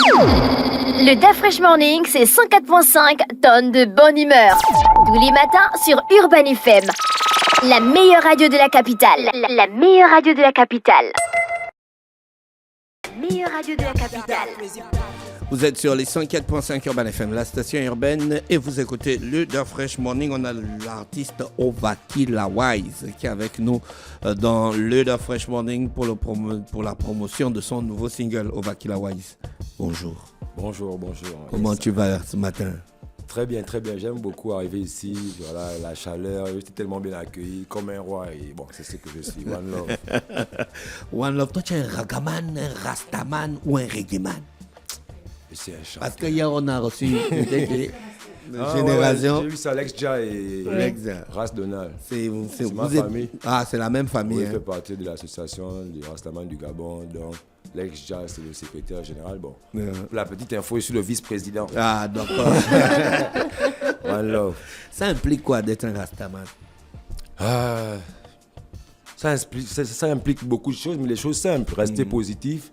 Le DAF Fresh Morning, c'est 104.5 tonnes de bonne humeur. Tous les matins sur Urban FM. La meilleure radio de la capitale. La meilleure radio de la capitale. Meilleure radio de la capitale. Vous êtes sur les 104.5 Urban FM, la station urbaine, et vous écoutez le DAF Fresh Morning. On a l'artiste Ovakila Wise qui est avec nous dans le DAF Fresh Morning pour la promotion de son nouveau single, Ovakila Wise. Bonjour. Bonjour. Comment tu vas ce matin? Très bien. J'aime beaucoup arriver ici. Voilà, la chaleur, j'étais tellement bien accueilli, comme un roi. Et bon, c'est ce que je suis. One love. One love. Toi, tu es un ragaman, un rastaman ou un reggaeman? C'est un chant. Parce qu'hier, on a reçu une génération. J'ai vu ça, Lex Ja et Ras Donald. C'est ma famille. Ah, c'est la même famille. Oui, il fait partie de l'association des Rastaman du Gabon. Donc, Lex Ja, c'est le secrétaire général. Bon, pour la petite info, je suis le vice-président. Ah, d'accord. One love. Ça implique quoi d'être un rastaman? Ça implique beaucoup de choses, mais les choses simples. Rester positif.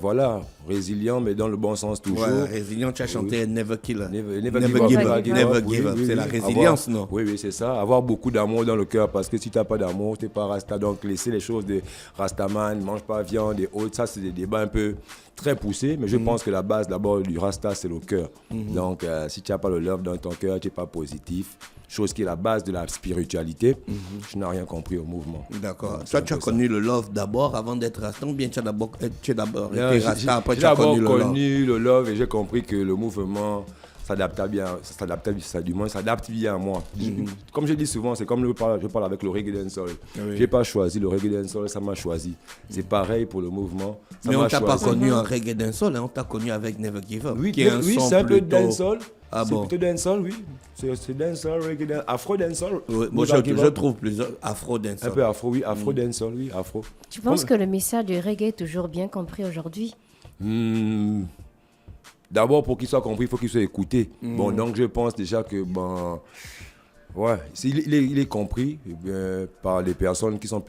Voilà, résilient, mais dans le bon sens toujours. Ouais, résilient, tu as chanté Never Kill. Never give up. C'est la résilience, non? Oui, c'est ça. Avoir beaucoup d'amour dans le cœur, parce que si tu n'as pas d'amour, tu n'es pas rasta. Donc, laisser les choses de rastaman, ne mange pas viande et autres, ça, c'est des débats un peu très poussés. Mais je pense que la base, d'abord, du rasta, c'est le cœur. Donc, si tu n'as pas le love dans ton cœur, tu n'es pas positif. Chose qui est la base de la spiritualité. Je n'ai rien compris au mouvement. D'accord. Toi, tu as connu le love d'abord avant d'être rasta, ou bien tu as d'abord été rasta, après tu as connu le love? J'ai d'abord connu le love et j'ai compris que le mouvement s'adapte bien à moi. Comme je dis souvent, c'est comme je parle avec le reggae dancehall. Je n'ai pas choisi le reggae dancehall, ça m'a choisi. C'est pareil pour le mouvement. Mais on ne t'a pas connu en reggae dancehall, on t'a connu avec Never Give Up. Oui, c'est un peu dancehall. Ah c'est bon? plutôt dancehall, oui. C'est dancehall, reggae dancehall, afro dancehall. Oui, moi, je trouve plus afro dancehall. Un peu afro, oui, afro dancehall, oui, afro. Tu penses que le message du reggae est toujours bien compris aujourd'hui? D'abord, pour qu'il soit compris, il faut qu'il soit écouté. Bon, donc je pense déjà que il est compris par les personnes qui sont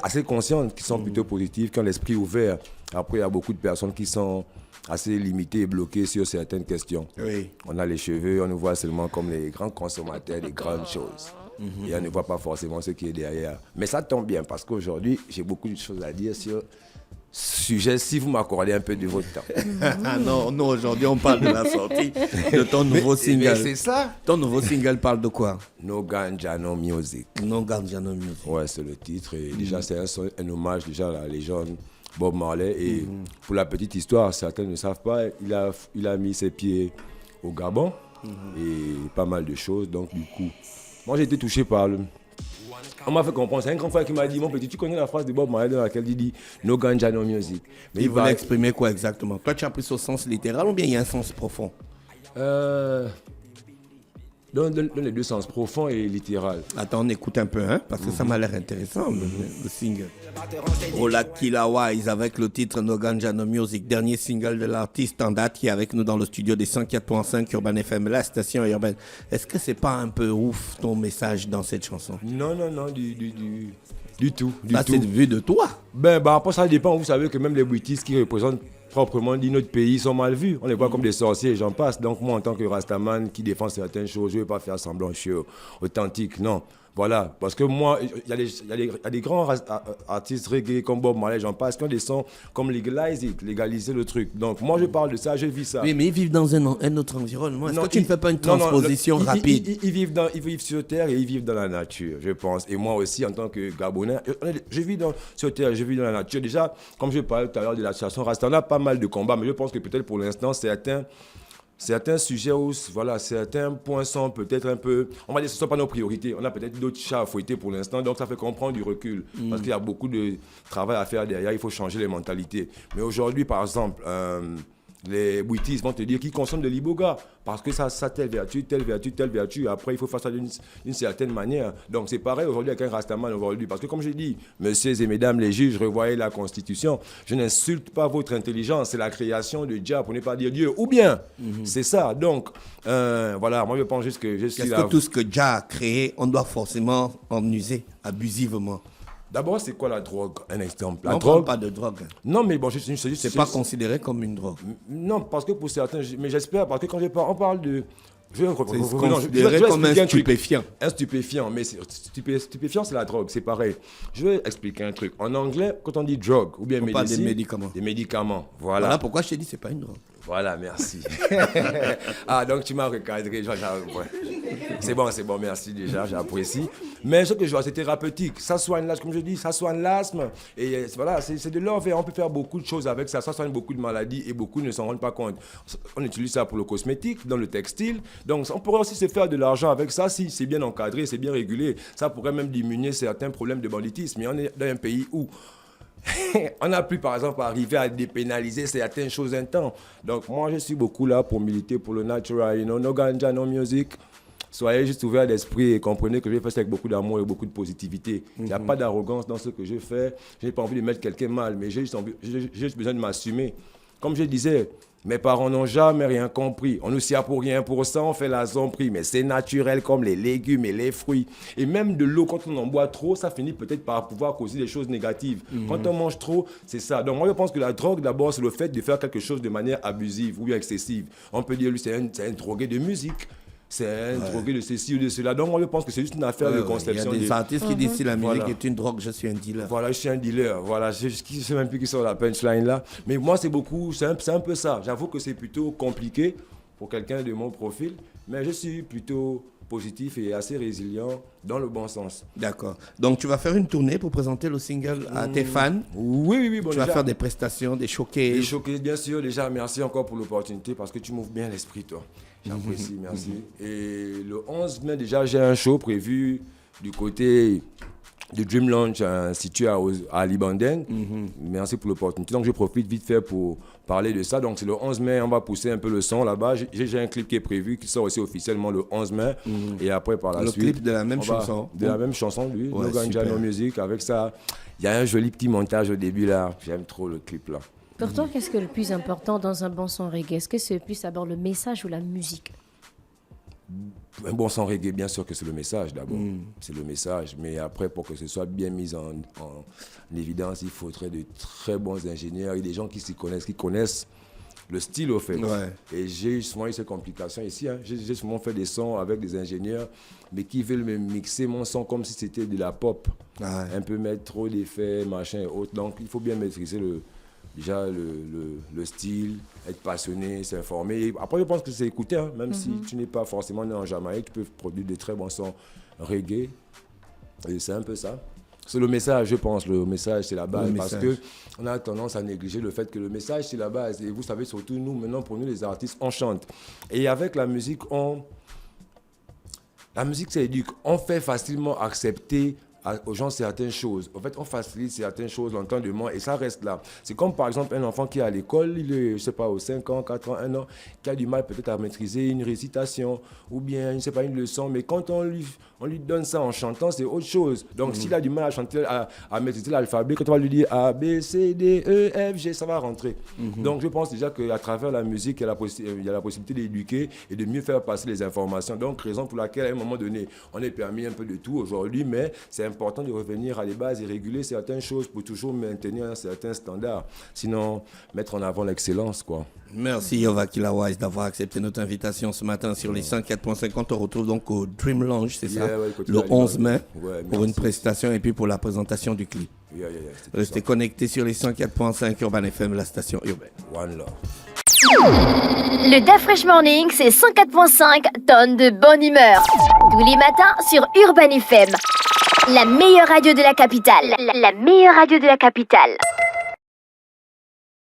assez conscientes, qui sont plutôt positives, qui ont l'esprit ouvert. Après, il y a beaucoup de personnes qui sont assez limitées et bloquées sur certaines questions. Oui. On a les cheveux, on nous voit seulement comme les grands consommateurs des grandes choses. Et on ne voit pas forcément ce qui est derrière. Mais ça tombe bien parce qu'aujourd'hui, j'ai beaucoup de choses à dire sur ce sujet, si vous m'accordez un peu de votre temps. Non, aujourd'hui, on parle de la sortie de ton nouveau single. Mais c'est ça. Ton nouveau single parle de quoi? No Ganja, no Music. No Ganja, no Music. Ouais, c'est le titre. Et déjà, c'est un hommage déjà à la légende Bob Marley. Et pour la petite histoire, certains ne savent pas, il a mis ses pieds au Gabon et pas mal de choses. Donc, du coup, moi, j'ai été touché par le... On m'a fait comprendre, c'est un grand frère qui m'a dit, mon petit, tu connais la phrase de Bob Marley dans laquelle il dit No Ganja, no Music. Mais il voulait exprimer quoi exactement? Toi, tu as pris au sens littéral ou bien il y a un sens profond? Dans les deux sens, profond et littéral. Attends, on écoute un peu, parce que ça m'a l'air intéressant, le single. Ovakila Wise avec le titre No Ganja, no Music, dernier single de l'artiste en date qui est avec nous dans le studio des 104.5 Urban FM, la station urbaine. Est-ce que c'est pas un peu ouf ton message dans cette chanson? Non, du tout. C'est vu de toi. Après ça dépend, vous savez que même les British qui représentent proprement dit notre pays sont mal vus. On les voit comme des sorciers et j'en passe. Donc moi en tant que Rastaman qui défend certaines choses, je ne vais pas faire semblant, je suis authentique, non. Voilà, parce que moi, il y a des grands artistes reggae comme Bob Marley, j'en passe, qui ont des sons comme légaliser le truc. Donc moi je parle de ça, je vis ça. Oui, mais ils vivent dans un autre environnement. Est-ce que tu ne fais pas une transposition rapide? Ils vivent sur terre et ils vivent dans la nature, je pense. Et moi aussi, en tant que Gabonais, je vis sur terre, je vis dans la nature. Déjà, comme je parlais tout à l'heure de l'association Rasta, on a pas mal de combats, mais je pense que peut-être pour l'instant, certains sujets où, voilà, certains points sont peut-être un peu... On va dire que ce ne sont pas nos priorités. On a peut-être d'autres chats à fouetter pour l'instant, donc ça fait qu'on prend du recul. Parce qu'il y a beaucoup de travail à faire derrière, il faut changer les mentalités. Mais aujourd'hui, par exemple, les British vont te dire qu'ils consomment de l'iboga parce que ça telle vertu. Après, il faut faire ça d'une certaine manière. Donc, c'est pareil aujourd'hui avec un Rastaman aujourd'hui. Parce que, comme je dis, messieurs et mesdames les juges, revoyez la Constitution. Je n'insulte pas votre intelligence. C'est la création de Jah, pour ne pas dire Dieu. Ou bien, c'est ça. Donc, voilà, moi, je pense juste que je suis là. Est-ce que tout ce que Jah a créé, on doit forcément en user abusivement? D'abord, c'est quoi la drogue? Un exemple. La On ne drogue. parle pas de drogue. Non, mais bon, C'est pas considéré comme une drogue. Non, parce que pour certains, mais j'espère, parce que quand on parle de. C'est considéré comme un stupéfiant. Un stupéfiant, mais stupéfiant, c'est la drogue, c'est pareil. Je vais expliquer un truc. En anglais, quand on dit drogue ou bien On parle médecine, des médicaments. Des médicaments, voilà. Voilà pourquoi je t'ai dit que ce n'est pas une drogue. Voilà, merci. Ah, donc tu m'as recadré. Ouais. C'est bon, merci déjà, j'apprécie. Mais ce que je vois, c'est thérapeutique. Ça soigne l'asthme, comme je dis, ça soigne l'asthme. Et voilà, c'est de l'or. On peut faire beaucoup de choses avec ça. Ça soigne beaucoup de maladies et beaucoup ne s'en rendent pas compte. On utilise ça pour le cosmétique, dans le textile. Donc, on pourrait aussi se faire de l'argent avec ça si c'est bien encadré, c'est bien régulé. Ça pourrait même diminuer certains problèmes de banditisme. Mais on est dans un pays où on a pu, par exemple, arriver à dépénaliser certaines choses un temps. Donc, moi, je suis beaucoup là pour militer pour le natural. No ganja, no music. Soyez juste ouverts d'esprit et comprenez que je fais ça avec beaucoup d'amour et beaucoup de positivité. Il n'y a pas d'arrogance dans ce que je fais. Je n'ai pas envie de mettre quelqu'un mal, mais j'ai juste besoin de m'assumer. Comme je disais, mes parents n'ont jamais rien compris. On nous sert pour rien pour ça, on fait la zombie, mais c'est naturel comme les légumes et les fruits. Et même de l'eau, quand on en boit trop, ça finit peut-être par pouvoir causer des choses négatives. Quand on mange trop, c'est ça. Donc moi, je pense que la drogue, d'abord, c'est le fait de faire quelque chose de manière abusive ou bien excessive. On peut dire, lui, c'est un drogué de musique. C'est un drogué de ceci ou de cela. Donc moi, je pense que c'est juste une affaire de conception. Il y a des artistes qui disent si la musique est une drogue, je suis un dealer. Voilà, je suis un dealer. Voilà, je ne sais même plus qui sort la punchline là. Mais moi, c'est un peu ça. J'avoue que c'est plutôt compliqué pour quelqu'un de mon profil. Mais je suis plutôt positif et assez résilient dans le bon sens. D'accord. Donc tu vas faire une tournée pour présenter le single à tes fans. Oui. Bon, tu vas faire des prestations, des showcases. Des showcases, bien sûr. Déjà, merci encore pour l'opportunité parce que tu m'ouvres bien l'esprit, toi. J'apprécie, merci. Et le 11 mai, déjà, j'ai un show prévu du côté du Dream Lounge situé à Libanden. Merci pour l'opportunité. Donc, je profite vite fait pour parler de ça. Donc, c'est le 11 mai, on va pousser un peu le son là-bas. J'ai un clip qui est prévu, qui sort aussi officiellement le 11 mai. Et après, par la suite... Le clip de la même chanson. De la même chanson, lui. Ouais, No Ganja, No Music. Avec ça, il y a un joli petit montage au début là. J'aime trop le clip là. Pour toi, qu'est-ce que le plus important dans un bon son reggae? Est-ce que c'est plus d'abord le message ou la musique? Un bon son reggae, bien sûr que c'est le message d'abord. C'est le message. Mais après, pour que ce soit bien mis en évidence, il faudrait de très bons ingénieurs et des gens qui s'y connaissent, qui connaissent le style au fait. Ouais. Et j'ai souvent eu ces complications ici. J'ai souvent fait des sons avec des ingénieurs, mais qui veulent me mixer mon son comme si c'était de la pop. Ouais. Un peu mettre trop d'effets, machin et autres. Donc il faut bien maîtriser déjà le style, être passionné, s'informer. Après, je pense que c'est écouter, hein. Même si tu n'es pas forcément né en Jamaïque, tu peux produire de très bons sons reggae. Et c'est un peu ça. C'est le message, je pense. Le message, c'est la base. Parce qu'on a tendance à négliger le fait que le message, c'est la base. Et vous savez, surtout nous, maintenant, pour nous, les artistes, on chante. Et avec la musique, la musique, ça éduque. On fait facilement accepter aux gens certaines choses. En fait, on facilite certaines choses, l'entendement, et ça reste là. C'est comme par exemple un enfant qui est à l'école, il est, je sais pas, aux 5 ans, 4 ans, 1 an, qui a du mal peut-être à maîtriser une récitation ou bien, je ne sais pas, une leçon, mais quand on lui donne ça en chantant, c'est autre chose. Donc, s'il a du mal à chanter, à maîtriser l'alphabet, quand on va lui dire A, B, C, D, E, F, G, ça va rentrer. Donc, je pense déjà qu'à travers la musique, il y a la possibilité d'éduquer et de mieux faire passer les informations. Donc, raison pour laquelle, à un moment donné, on est permis un peu de tout aujourd'hui, mais c'est important de revenir à les bases et réguler certaines choses pour toujours maintenir un certain standard. Sinon, mettre en avant l'excellence, quoi. Merci Yova Kilawise d'avoir accepté notre invitation ce matin sur les 104.5. On te retrouve donc au Dream Lounge, c'est ça, le 11 mai, pour une prestation et puis pour la présentation du clip. Restez connectés sur les 104.5 Urban FM, la station urbaine. One love. Le Da Fresh Morning, c'est 104.5 tonnes de bonne humeur. Tous les matins sur Urban FM. La meilleure radio de la capitale. La meilleure radio de la capitale.